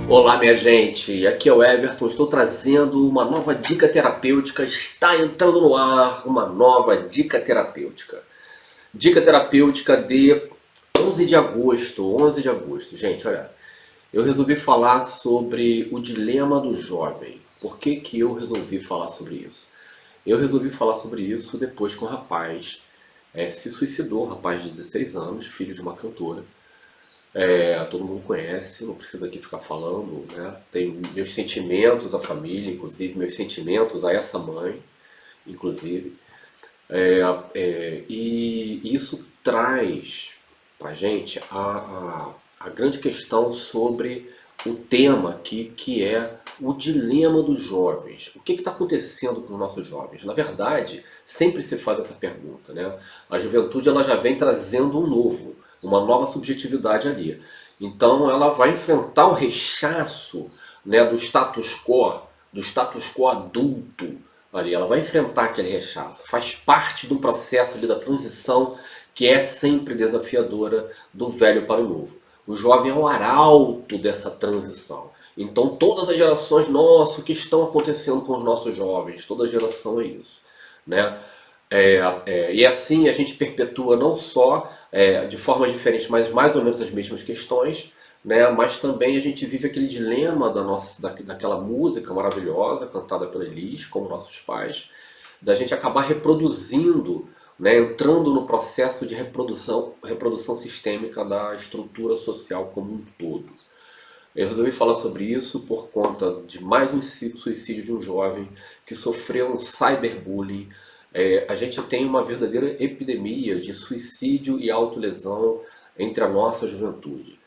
Olá, minha gente, aqui é o Everton, estou trazendo uma nova dica terapêutica, está entrando no ar uma nova dica terapêutica. Dica terapêutica de 11 de agosto, 11 de agosto. Gente, olha, eu resolvi falar sobre o dilema do jovem. Por que que eu resolvi falar sobre isso? Eu resolvi falar sobre isso depois que um rapaz se suicidou, um rapaz de 16 anos, filho de uma cantora. Todo mundo conhece, não precisa aqui ficar falando, né? Tenho meus sentimentos à família, inclusive meus sentimentos a essa mãe, inclusive. E isso traz para a gente a grande questão sobre o tema aqui, que é o dilema dos jovens. O que está acontecendo com os nossos jovens? Na verdade, sempre se faz essa pergunta, né? A juventude ela já vem trazendo um novo, uma nova subjetividade ali. Então ela vai enfrentar o rechaço, né, do status quo adulto ali. Ela vai enfrentar aquele rechaço. Faz parte do processo ali da transição que é sempre desafiadora do velho para o novo. O jovem é o arauto dessa transição. Então todas as gerações, nossa, o que estão acontecendo com os nossos jovens? Toda geração é isso, né? E assim a gente perpetua não só de formas diferentes, mas mais ou menos as mesmas questões, né? Mas também a gente vive aquele dilema daquela música maravilhosa cantada pela Elis, como nossos pais, da gente acabar reproduzindo, né? Entrando no processo de reprodução sistêmica da estrutura social como um todo. Eu resolvi falar sobre isso por conta de mais um suicídio de um jovem que sofreu um cyberbullying. A gente tem uma verdadeira epidemia de suicídio e autolesão entre a nossa juventude.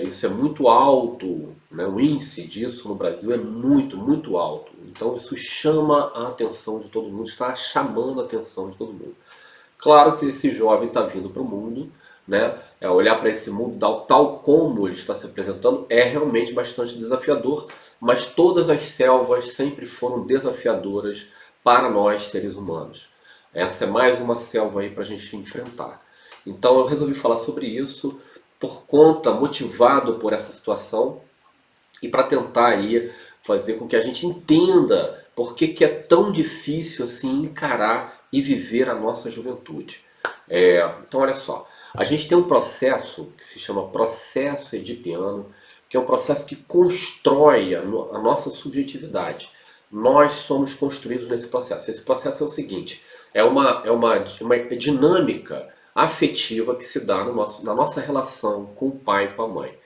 Isso é muito alto, né? O índice disso no Brasil é muito, muito alto. Então isso chama a atenção de todo mundo, está chamando a atenção de todo mundo. Claro que esse jovem está vindo para o mundo, né? Olhar para esse mundo tal como ele está se apresentando é realmente bastante desafiador, mas todas as selvas sempre foram desafiadoras para nós, seres humanos. Essa é mais uma selva aí para a gente enfrentar. Então eu resolvi falar sobre isso motivado por essa situação e para tentar aí fazer com que a gente entenda por que é tão difícil assim encarar e viver a nossa juventude. Então olha só, a gente tem um processo que se chama processo edipiano, que é um processo que constrói a nossa subjetividade. Nós somos construídos nesse processo. Esse processo é o seguinte, é uma dinâmica afetiva que se dá na nossa relação com o pai e com a mãe.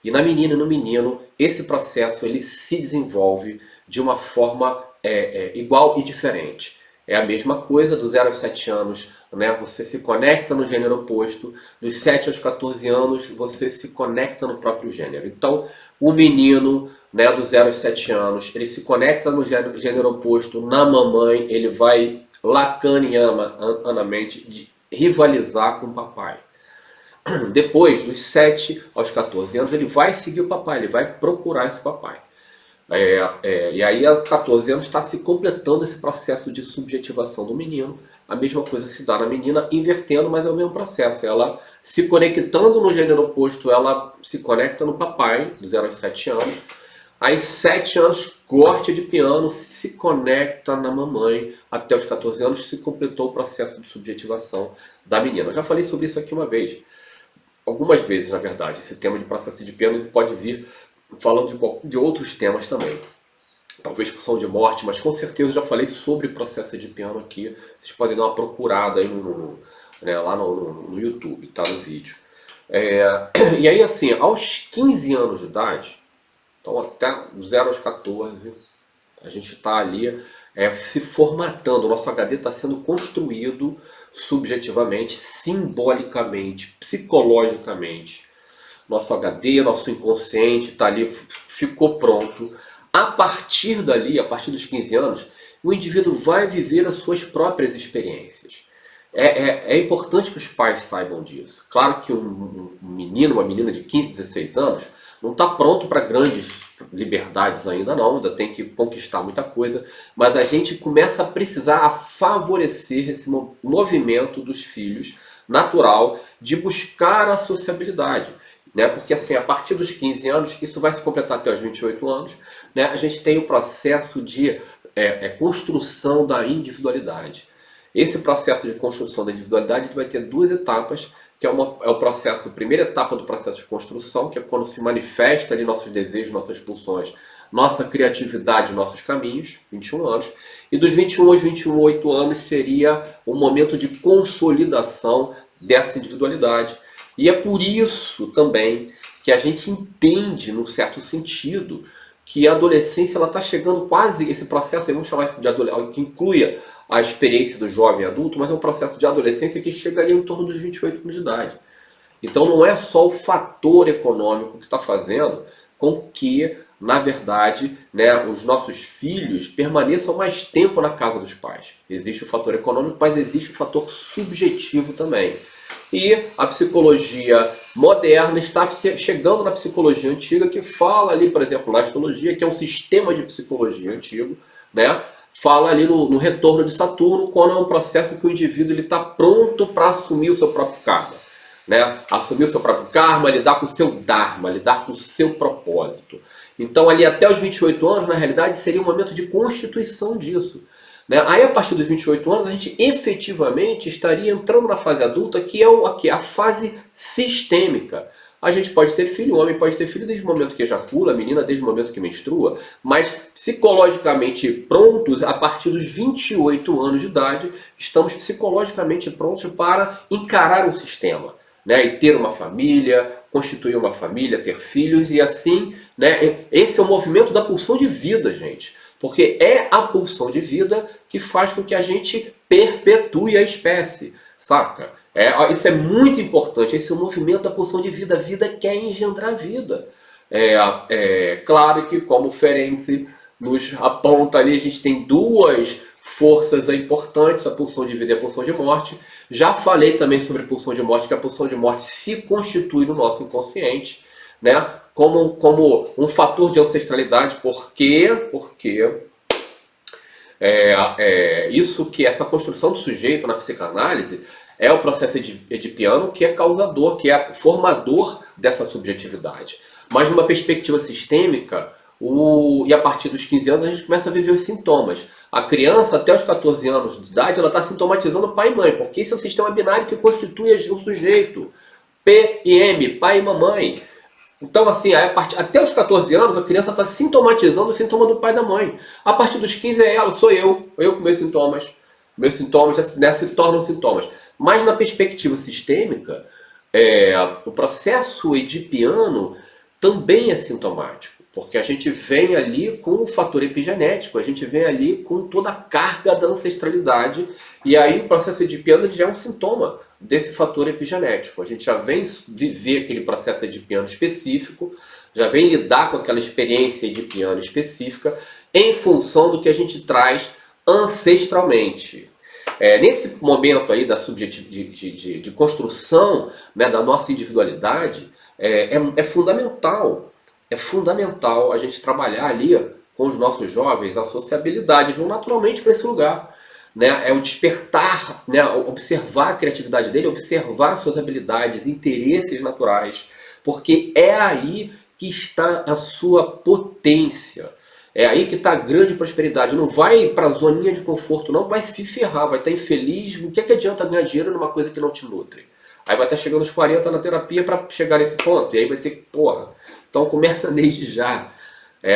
E na menina e no menino, esse processo ele se desenvolve de uma forma igual e diferente. É a mesma coisa dos 0 aos 7 anos, né? Você se conecta no gênero oposto, dos 7 aos 14 anos você se conecta no próprio gênero. Então, o menino, né, dos 0 aos 7 anos, ele se conecta no gênero oposto, na mamãe, ele vai lacanianamente rivalizar com o papai. Depois, dos 7 aos 14 anos, ele vai seguir o papai, ele vai procurar esse papai. E aí, aos 14 anos, está se completando esse processo de subjetivação do menino. A mesma coisa se dá na menina, invertendo, mas é o mesmo processo. Ela se conectando no gênero oposto, ela se conecta no papai, dos 0 aos 7 anos. Aí, 7 anos, corte de piano, se conecta na mamãe. Até os 14 anos, se completou o processo de subjetivação da menina. Eu já falei sobre isso aqui uma vez. Algumas vezes, na verdade. Esse tema de processo de piano pode vir falando de outros temas também. Talvez por som de morte, mas com certeza eu já falei sobre processo de piano aqui. Vocês podem dar uma procurada aí lá no YouTube, tá no vídeo. E aí assim, aos 15 anos de idade, então até 0 aos 14, a gente está ali se formatando. O nosso HD está sendo construído subjetivamente, simbolicamente, psicologicamente. Nosso HD, nosso inconsciente está ali, ficou pronto. A partir dali, a partir dos 15 anos, o indivíduo vai viver as suas próprias experiências. É importante que os pais saibam disso. Claro que um menino, uma menina de 15, 16 anos, não está pronto para grandes liberdades ainda não, ainda tem que conquistar muita coisa, mas a gente começa a precisar favorecer esse movimento dos filhos natural de buscar a sociabilidade. né? Porque assim, a partir dos 15 anos, isso vai se completar até os 28 anos, né? A gente tem o processo de construção da individualidade. Esse processo de construção da individualidade vai ter duas etapas, que é o processo, a primeira etapa do processo de construção, que é quando se manifesta ali nossos desejos, nossas pulsões, nossa criatividade, nossos caminhos, 21 anos. E dos 21 aos 28 anos seria o momento de consolidação dessa individualidade. E é por isso também que a gente entende, num certo sentido, que a adolescência está chegando quase, esse processo, vamos chamar isso de adolescência, que inclui a experiência do jovem adulto, mas é um processo de adolescência que chega ali em torno dos 28 anos de idade. Então não é só o fator econômico que está fazendo com que, na verdade, né, os nossos filhos permaneçam mais tempo na casa dos pais. Existe o fator econômico, mas existe o fator subjetivo também. E a psicologia moderna está chegando na psicologia antiga, que fala ali, por exemplo, na astrologia, que é um sistema de psicologia antigo, né? Fala ali no retorno de Saturno, quando é um processo que o indivíduo está pronto para assumir o seu próprio karma. Né? Assumir o seu próprio karma, lidar com o seu dharma, lidar com o seu propósito. Então ali até os 28 anos, na realidade, seria um momento de constituição disso. Né? Aí a partir dos 28 anos, a gente efetivamente estaria entrando na fase adulta, que é a fase sistêmica. A gente pode ter filho, o homem pode ter filho desde o momento que ejacula, a menina desde o momento que menstrua, mas psicologicamente prontos, a partir dos 28 anos de idade, estamos psicologicamente prontos para encarar um sistema, né? E ter uma família, constituir uma família, ter filhos e assim, né? Esse é o movimento da pulsão de vida, gente. Porque é a pulsão de vida que faz com que a gente perpetue a espécie, saca? Isso é muito importante, esse é o movimento da pulsão de vida. A vida quer engendrar vida. Claro que, como o Ferenczi nos aponta ali, a gente tem duas forças importantes, a pulsão de vida e a pulsão de morte. Já falei também sobre a pulsão de morte, que a pulsão de morte se constitui no nosso inconsciente, né? Como um fator de ancestralidade. Por quê? Porque essa construção do sujeito na psicanálise é o processo edipiano, que é causador, que é formador dessa subjetividade. Mas numa perspectiva sistêmica, e a partir dos 15 anos a gente começa a viver os sintomas. A criança, até os 14 anos de idade, ela está sintomatizando pai e mãe, porque esse é o sistema binário que constitui o sujeito. P e M, pai e mamãe. Então, assim, até os 14 anos, a criança está sintomatizando o sintoma do pai e da mãe. A partir dos 15 é ela, sou eu com meus sintomas. Meus sintomas já se tornam sintomas. Mas na perspectiva sistêmica, o processo edipiano também é sintomático. Porque a gente vem ali com o fator epigenético, a gente vem ali com toda a carga da ancestralidade. E aí o processo edipiano já é um sintoma desse fator epigenético. A gente já vem viver aquele processo edipiano específico, já vem lidar com aquela experiência edipiana específica em função do que a gente traz ancestralmente. Nesse momento aí de construção, né, da nossa individualidade, é fundamental a gente trabalhar ali com os nossos jovens a sociabilidade, eles vão naturalmente para esse lugar. Né, é o despertar, né, observar a criatividade dele, observar suas habilidades, interesses naturais, porque é aí que está a sua potência, é aí que está a grande prosperidade. Não vai para a zoninha de conforto, não, vai se ferrar, vai estar infeliz. O que adianta ganhar dinheiro numa coisa que não te nutre? Aí vai estar chegando aos 40 na terapia para chegar nesse ponto, e aí vai ter que, então começa desde já.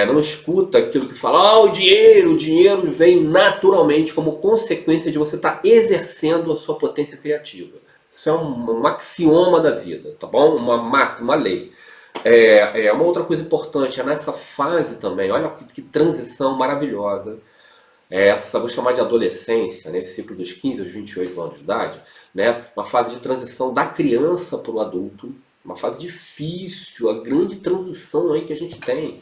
Não escuta aquilo que fala, o dinheiro vem naturalmente como consequência de você estar exercendo a sua potência criativa. Isso é um axioma da vida, tá bom? Uma máxima, uma lei. Uma outra coisa importante, nessa fase também, olha que transição maravilhosa. Vou chamar de adolescência, nesse ciclo dos 15 aos 28 anos de idade, né? Uma fase de transição da criança para o adulto, uma fase difícil, a grande transição aí que a gente tem.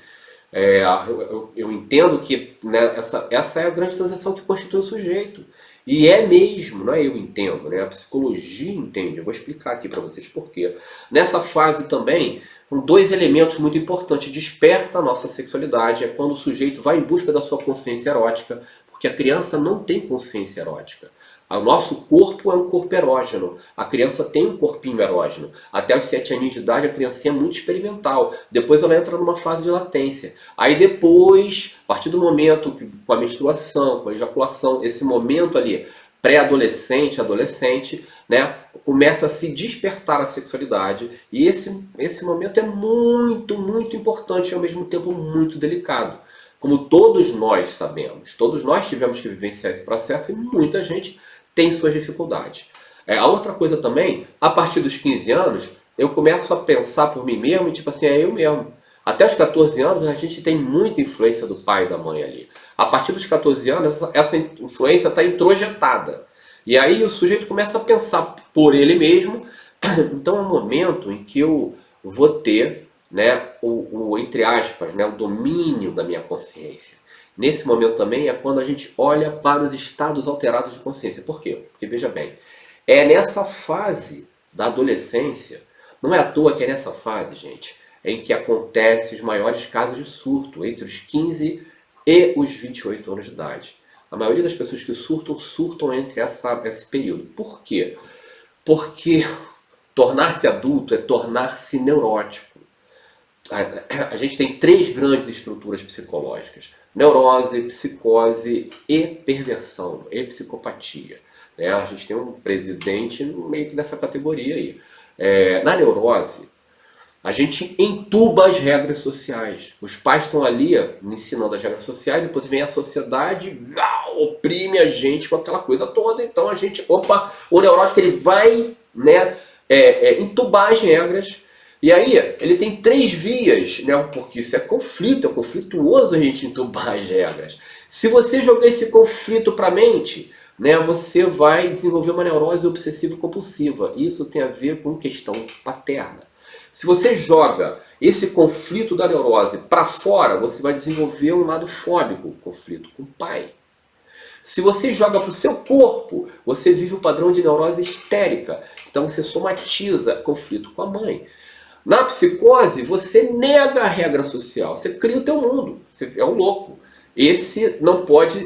Eu entendo que, né, essa é a grande transição que constitui o sujeito. E é mesmo, não é eu entendo, né? A psicologia entende. Eu vou explicar aqui para vocês por quê. Nessa fase também, são dois elementos muito importantes. Desperta a nossa sexualidade, é quando o sujeito vai em busca da sua consciência erótica, porque a criança não tem consciência erótica. O nosso corpo é um corpo erógeno. A criança tem um corpinho erógeno. Até os 7 aninhos de idade a criancinha é muito experimental. Depois ela entra numa fase de latência. Aí depois, a partir do momento com a menstruação, com a ejaculação, esse momento ali, pré-adolescente, adolescente, né, começa a se despertar a sexualidade. E esse momento é muito, muito importante e ao mesmo tempo muito delicado. Como todos nós sabemos, todos nós tivemos que vivenciar esse processo e muita gente tem suas dificuldades. A outra coisa também, a partir dos 15 anos, eu começo a pensar por mim mesmo, e tipo assim, é eu mesmo. Até os 14 anos a gente tem muita influência do pai e da mãe ali. A partir dos 14 anos essa influência está introjetada. E aí o sujeito começa a pensar por ele mesmo. Então é um momento em que eu vou ter, né, entre aspas, né, o domínio da minha consciência. Nesse momento também é quando a gente olha para os estados alterados de consciência. Por quê? Porque, veja bem, é nessa fase da adolescência, não é à toa que é nessa fase, gente, em que acontecem os maiores casos de surto, entre os 15 e os 28 anos de idade. A maioria das pessoas que surtam entre esse período. Por quê? Porque tornar-se adulto é tornar-se neurótico. A gente tem 3 grandes estruturas psicológicas: neurose, psicose e perversão, e psicopatia. Né? A gente tem um presidente meio que nessa categoria aí. Na neurose, a gente entuba as regras sociais. Os pais estão ali ensinando as regras sociais, depois vem a sociedade, oprime a gente com aquela coisa toda. Então a gente, o neurótico ele vai, né, entubar as regras. E aí, ele tem 3 vias, né? Porque isso é conflituoso a gente entubar as regras. Se você jogar esse conflito para a mente, né, você vai desenvolver uma neurose obsessiva-compulsiva. Isso tem a ver com questão paterna. Se você joga esse conflito da neurose para fora, você vai desenvolver um lado fóbico, conflito com o pai. Se você joga para o seu corpo, você vive o padrão de neurose histérica. Então você somatiza conflito com a mãe. Na psicose, você nega a regra social, você cria o teu mundo, você é um louco. Esse não pode,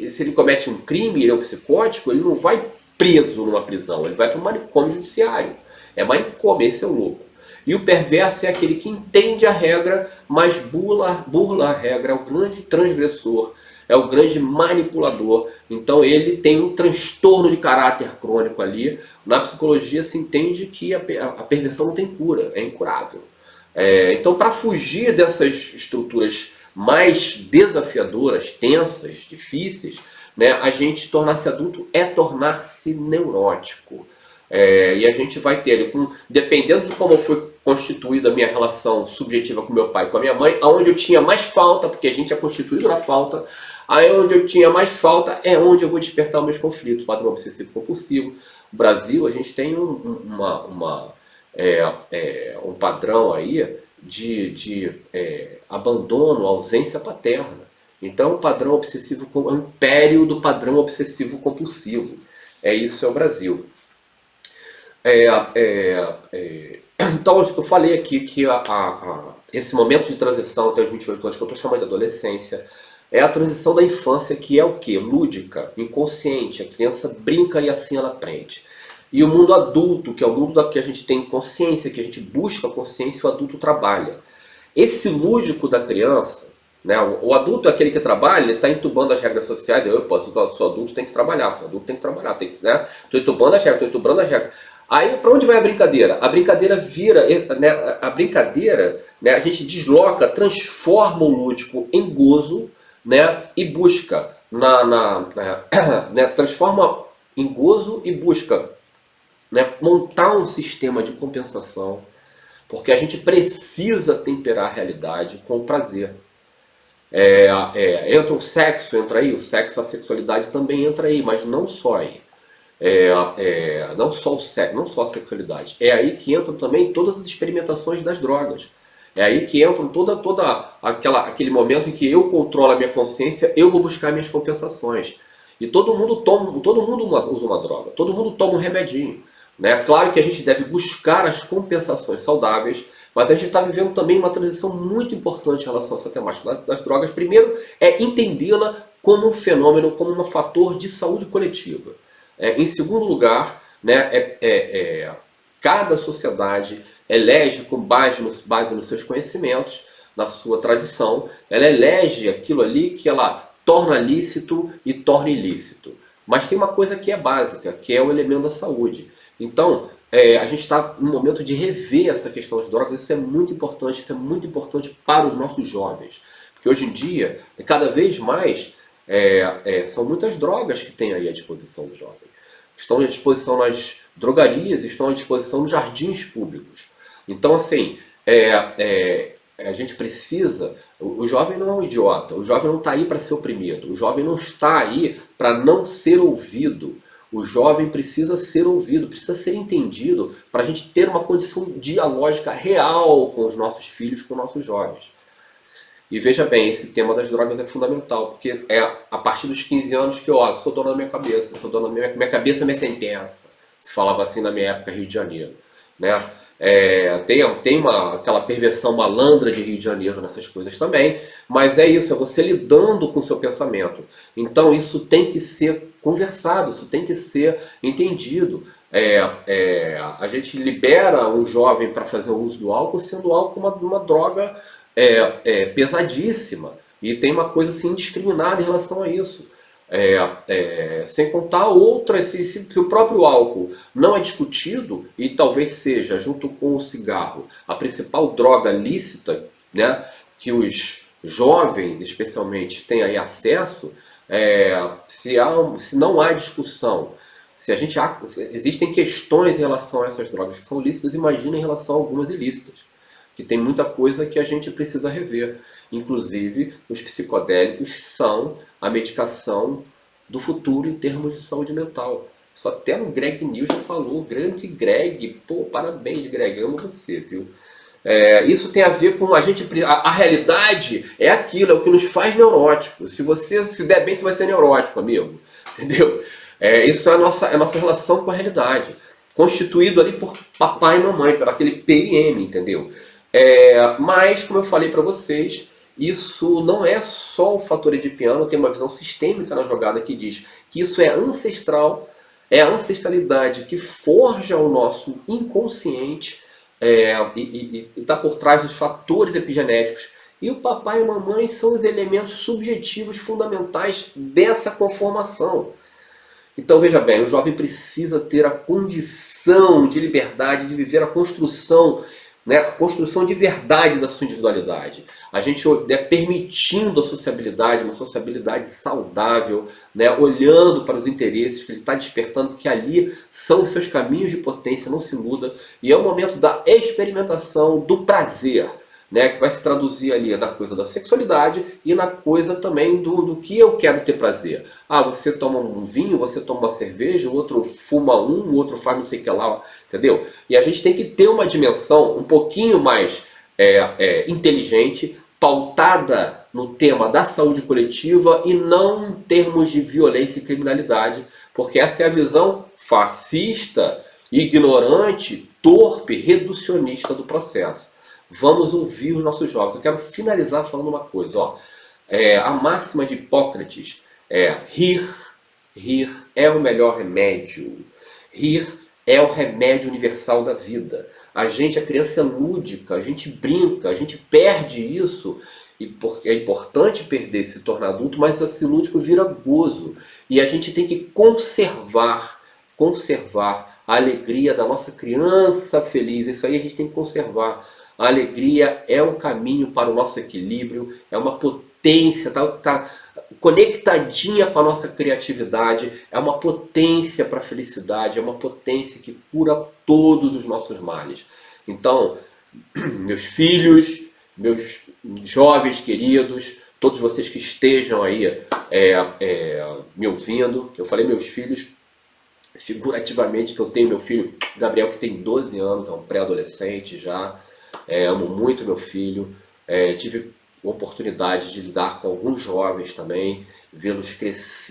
se ele comete um crime, ele é um psicótico, ele não vai preso numa prisão, ele vai para um manicômio judiciário. É manicômio, esse é o louco. E o perverso é aquele que entende a regra, mas burla a regra, é o grande transgressor, é o grande manipulador. Então ele tem um transtorno de caráter crônico ali. Na psicologia se entende que a perversão não tem cura, é incurável. Então, para fugir dessas estruturas mais desafiadoras, tensas, difíceis, né, a gente tornar-se adulto é tornar-se neurótico. E a gente vai ter, dependendo de como foi constituída a minha relação subjetiva com meu pai e com a minha mãe, aonde eu tinha mais falta, porque a gente é constituído na falta, aí onde eu tinha mais falta é onde eu vou despertar os meus conflitos, padrão obsessivo compulsivo. No Brasil, a gente tem um padrão aí de abandono, ausência paterna. Então, o padrão obsessivo é o império do padrão obsessivo compulsivo. Isso é o Brasil. Então, eu falei aqui que esse momento de transição até os 28 anos, que eu estou chamando de adolescência, é a transição da infância, que é o quê? Lúdica, inconsciente. A criança brinca e assim ela aprende. E o mundo adulto, que é o mundo que a gente tem consciência, que a gente busca consciência, o adulto trabalha. Esse lúdico da criança, né, o adulto é aquele que trabalha, ele está entubando as regras sociais. Eu sou adulto, tem que trabalhar, sou adulto, tem que trabalhar. Né? Estou entubando as regras, estou entubando as regras. Aí, para onde vai a brincadeira? A brincadeira vira, né, a gente desloca, transforma o lúdico em gozo, né, e busca, né, transforma em gozo e busca, né, montar um sistema de compensação, porque a gente precisa temperar a realidade com o prazer. Entra o sexo, a sexualidade também entra aí, mas não só aí. Não só o sexo, não só a sexualidade. É aí que entram também todas as experimentações das drogas. É aí que entra aquele momento em que eu controlo a minha consciência, eu vou buscar minhas compensações. E todo mundo usa uma droga, todo mundo toma um remedinho. Né? Claro que a gente deve buscar as compensações saudáveis, mas a gente está vivendo também uma transição muito importante em relação a essa temática das drogas. Primeiro é entendê-la como um fenômeno, como um fator de saúde coletiva. Em segundo lugar, né, cada sociedade elege com base nos seus conhecimentos, na sua tradição, ela elege aquilo ali que ela torna lícito e torna ilícito. Mas tem uma coisa que é básica, que é o elemento da saúde. Então, a gente está no momento de rever essa questão das drogas, isso é muito importante para os nossos jovens. Porque hoje em dia, cada vez mais, são muitas drogas que tem aí à disposição do jovem. Estão à disposição nas drogarias, estão à disposição nos jardins públicos. Então, assim, a gente precisa. O jovem não é um idiota, o jovem não está aí para ser oprimido, o jovem não está aí para não ser ouvido. O jovem precisa ser ouvido, precisa ser entendido para a gente ter uma condição dialógica real com os nossos filhos, com os nossos jovens. E veja bem, esse tema das drogas é fundamental, porque é a partir dos 15 anos que eu sou dono da minha cabeça, sou dono da minha cabeça, minha sentença. Se falava assim na minha época, Rio de Janeiro. Né? Tem aquela perversão malandra de Rio de Janeiro nessas coisas também, mas é isso, é você lidando com o seu pensamento. Então isso tem que ser conversado, isso tem que ser entendido. A gente libera um jovem para fazer o uso do álcool, sendo o álcool uma droga pesadíssima, e tem uma coisa assim indiscriminada em relação a isso. Sem contar outras, se o próprio álcool não é discutido, e talvez seja, junto com o cigarro, a principal droga lícita, né, que os jovens especialmente têm aí acesso, se não há discussão, existem questões em relação a essas drogas que são lícitas, imagina em relação a algumas ilícitas, que tem muita coisa que a gente precisa rever. Inclusive, os psicodélicos são a medicação do futuro em termos de saúde mental. Isso até o Greg News já falou, grande Greg, pô, parabéns Greg, amo você, viu? Isso tem a ver com a realidade é aquilo, é o que nos faz neuróticos. Se você se der bem, tu vai ser neurótico, amigo. Entendeu? Isso é a nossa relação com a realidade. Constituído ali por papai e mamãe, por aquele PIM, entendeu? Mas, como eu falei para vocês, isso não é só o fator edipiano, tem uma visão sistêmica na jogada que diz que isso é ancestral, é a ancestralidade que forja o nosso inconsciente e está por trás dos fatores epigenéticos. E o papai e a mamãe são os elementos subjetivos fundamentais dessa conformação. Então veja bem, o jovem precisa ter a condição de liberdade de viver a construção, né, a construção de verdade da sua individualidade. A gente permitindo a sociabilidade, uma sociabilidade saudável, né, olhando para os interesses que ele está despertando, que ali são os seus caminhos de potência, não se muda. E é o momento da experimentação, do prazer, né, que vai se traduzir ali na coisa da sexualidade e na coisa também do que eu quero ter prazer. Você toma um vinho, você toma uma cerveja, o outro fuma o outro faz não sei o que lá, entendeu? E a gente tem que ter uma dimensão um pouquinho mais inteligente, pautada no tema da saúde coletiva e não em termos de violência e criminalidade, porque essa é a visão fascista, ignorante, torpe, reducionista do processo. Vamos ouvir os nossos jovens. Eu quero finalizar falando uma coisa. A máxima de Hipócrates rir é o melhor remédio. Rir é o remédio universal da vida. A criança é lúdica, a gente brinca, a gente perde isso. E porque é importante perder, se tornar adulto, mas esse lúdico vira gozo. E a gente tem que conservar a alegria da nossa criança feliz. Isso aí a gente tem que conservar. A alegria é um caminho para o nosso equilíbrio, é uma potência, tá conectadinha com a nossa criatividade, é uma potência para a felicidade, é uma potência que cura todos os nossos males. Então, meus filhos, meus jovens queridos, todos vocês que estejam aí me ouvindo, eu falei meus filhos figurativamente, que eu tenho meu filho Gabriel, que tem 12 anos, é um pré-adolescente já. Amo muito meu filho, tive a oportunidade de lidar com alguns jovens também, vê-los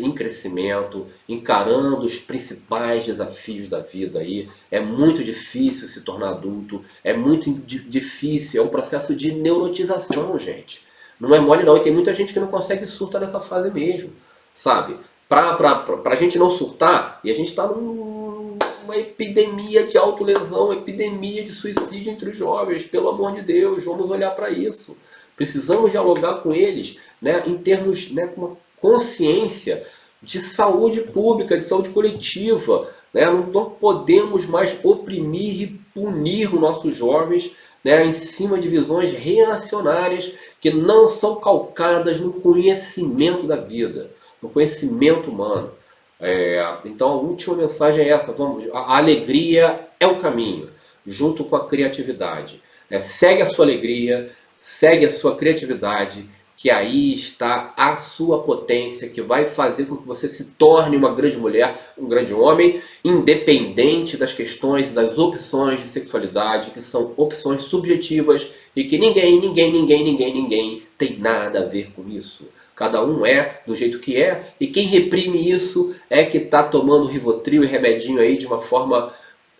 em crescimento, encarando os principais desafios da vida aí. É muito difícil se tornar adulto, é muito difícil, é um processo de neurotização, gente. Não é mole não, e tem muita gente que não consegue surtar nessa fase mesmo, sabe? para a gente não surtar, e a gente está numa epidemia de autolesão, epidemia de suicídio entre os jovens, pelo amor de Deus, vamos olhar para isso. Precisamos dialogar com eles, né, em termos, né, com uma consciência de saúde pública, de saúde coletiva. Né? Não podemos mais oprimir e punir os nossos jovens, né, em cima de visões reacionárias que não são calcadas no conhecimento da vida, no conhecimento humano. Então a última mensagem é essa: a alegria é o caminho, junto com a criatividade. Segue a sua alegria, segue a sua criatividade, que aí está a sua potência, que vai fazer com que você se torne uma grande mulher, um grande homem, independente das questões e das opções de sexualidade, que são opções subjetivas e que ninguém tem nada a ver com isso. Cada um é do jeito que é, e quem reprime isso é que está tomando Rivotril e remedinho aí de uma forma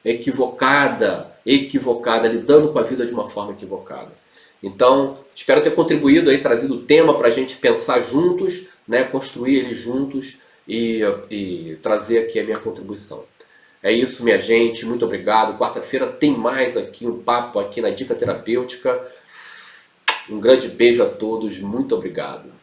equivocada, lidando com a vida de uma forma equivocada. Então, espero ter contribuído aí, trazido o tema para a gente pensar juntos, né, construir ele juntos e trazer aqui a minha contribuição. É isso, minha gente, muito obrigado. Quarta-feira tem mais aqui um papo aqui na Dica Terapêutica. Um grande beijo a todos, muito obrigado.